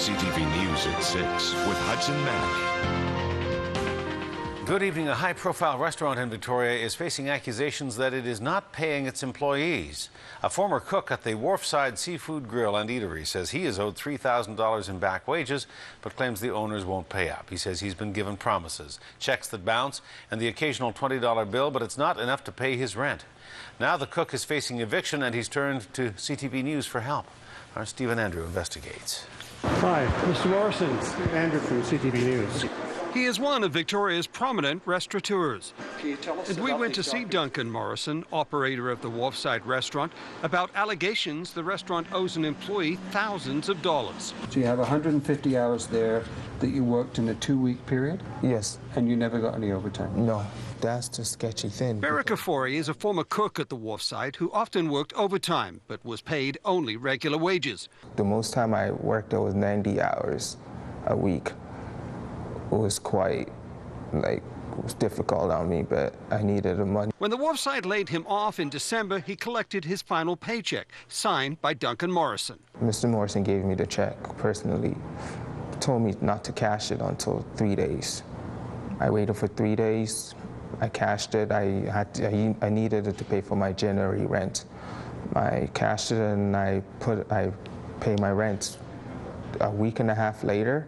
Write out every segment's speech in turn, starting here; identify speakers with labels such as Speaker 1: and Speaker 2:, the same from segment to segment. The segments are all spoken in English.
Speaker 1: CTV News at 6 with Hudson Mack.
Speaker 2: Good evening. A high-profile restaurant in Victoria is facing accusations that it is not paying its employees. A former cook at the Wharfside Seafood Grill and Eatery says he is owed $3,000 in back wages, but claims the owners won't pay up. He says he's been given promises, checks that bounce, and the occasional $20 bill, but it's not enough to pay his rent. Now the cook is facing eviction, and he's turned to CTV News for help. Our Stephen Andrew investigates.
Speaker 3: Hi, Mr. Morrison. Stephen Andrew from CTV News.
Speaker 4: He is one of Victoria's prominent restaurateurs.
Speaker 3: Can you tell us
Speaker 4: and we went to see Duncan Morrison, operator of the Wharfside restaurant, about allegations the restaurant owes an employee thousands of dollars.
Speaker 5: So you have 150 hours there that you worked in a 2-week period?
Speaker 6: Yes.
Speaker 5: And you never got any overtime?
Speaker 6: No, that's the sketchy thing.
Speaker 4: Beric Ofori is a former cook at the Wharfside who often worked overtime but was paid only regular wages.
Speaker 6: The most time I worked there was 90 hours a week. It was quite, it was difficult on me, but I needed the money.
Speaker 4: When the Wharfside laid him off in December, he collected his final paycheck, signed by Duncan Morrison.
Speaker 6: Mr. Morrison gave me the check personally, told me not to cash it until 3 days. I waited for 3 days. I cashed it. I needed it to pay for my January rent. I cashed it and I paid my rent. A week and a half later,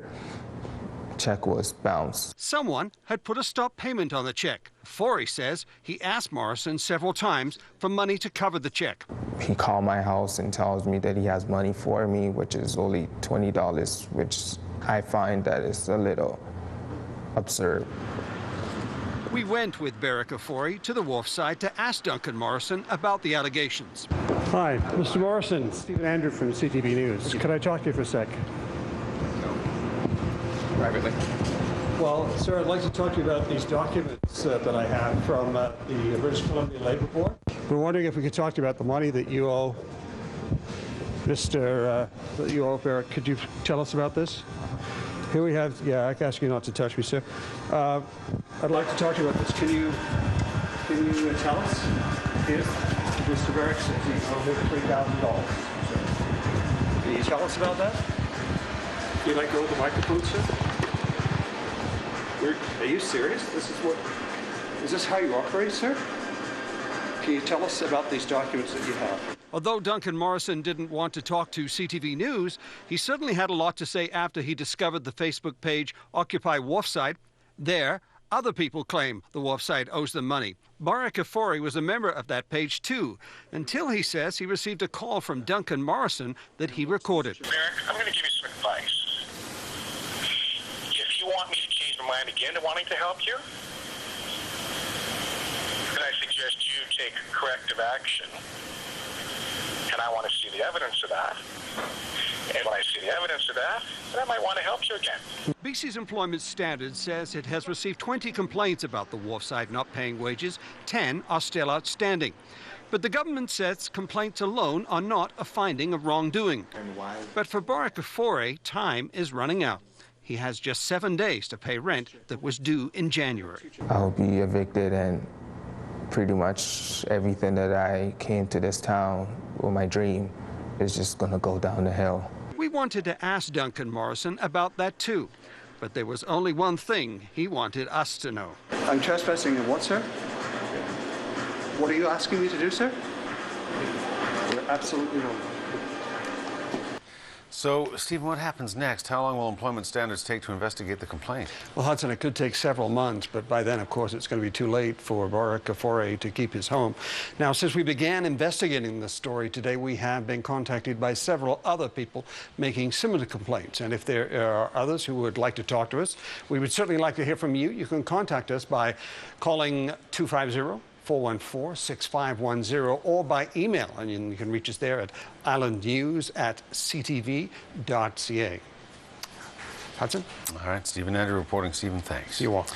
Speaker 6: check was bounced.
Speaker 4: Someone had put a stop payment on the check. Ofori says he asked Morrison several times for money to cover the check.
Speaker 6: He called my house and tells me that he has money for me, which is only $20, which I find that is a little absurd.
Speaker 4: We went with Beric Ofori to the Wharfside to ask Duncan Morrison about the allegations.
Speaker 3: Hi, Mr. Morrison. Stephen Andrew from CTV News. Could I talk to you for a sec?
Speaker 7: Privately.
Speaker 3: Well, sir, I'd like to talk to you about these documents that I have from the British Columbia Labour Board. We're wondering if we could talk to you about the money that you owe Beric. Could you tell us about this? Here we have, I ask you not to touch me, sir. I'd like to talk to you about this. Can you tell us if Mr. Beric says he owes $3,000? Can you tell us about that? Can you go with the microphone, sir? Are you serious? Is this how you operate, sir? Can you tell us about these documents that you have?
Speaker 4: Although Duncan Morrison didn't want to talk to CTV News, he certainly had a lot to say after he discovered the Facebook page Occupy Wharfside. There, other people claim the Wharfside owes them money. Beric Ofori was a member of that page too, until he says he received a call from Duncan Morrison that he recorded.
Speaker 8: Beric, I'm going to give you some advice. If you want me to change my mind again to wanting to help you, then I suggest you take corrective action. And I want to see the evidence of that. And when I see the evidence of that, then I might want to help you again.
Speaker 4: BC's Employment Standards says it has received 20 complaints about the Wharfside not paying wages. 10 are still outstanding. But the government says complaints alone are not a finding of wrongdoing. But for Beric Ofori, time is running out. He has just 7 days to pay rent that was due in January.
Speaker 6: I'll be evicted, and pretty much everything that I came to this town with my dream is just going to go down the hill.
Speaker 4: We wanted to ask Duncan Morrison about that too, but there was only one thing he wanted us to know.
Speaker 3: I'm trespassing in what, sir? What are you asking me to do, sir? You're absolutely wrong.
Speaker 2: So, Stephen, what happens next? How long will employment standards take to investigate the complaint?
Speaker 3: Well, Hudson, it could take several months, but by then, of course, it's going to be too late for Beric Ofori to keep his home. Now, since we began investigating this story today, we have been contacted by several other people making similar complaints. And if there are others who would like to talk to us, we would certainly like to hear from you. You can contact us by calling 250-414-6510 or by email, and you can reach us there at islandnews@ctv.ca. Hudson?
Speaker 2: All right, Stephen Andrew reporting. Stephen, thanks.
Speaker 3: You're welcome.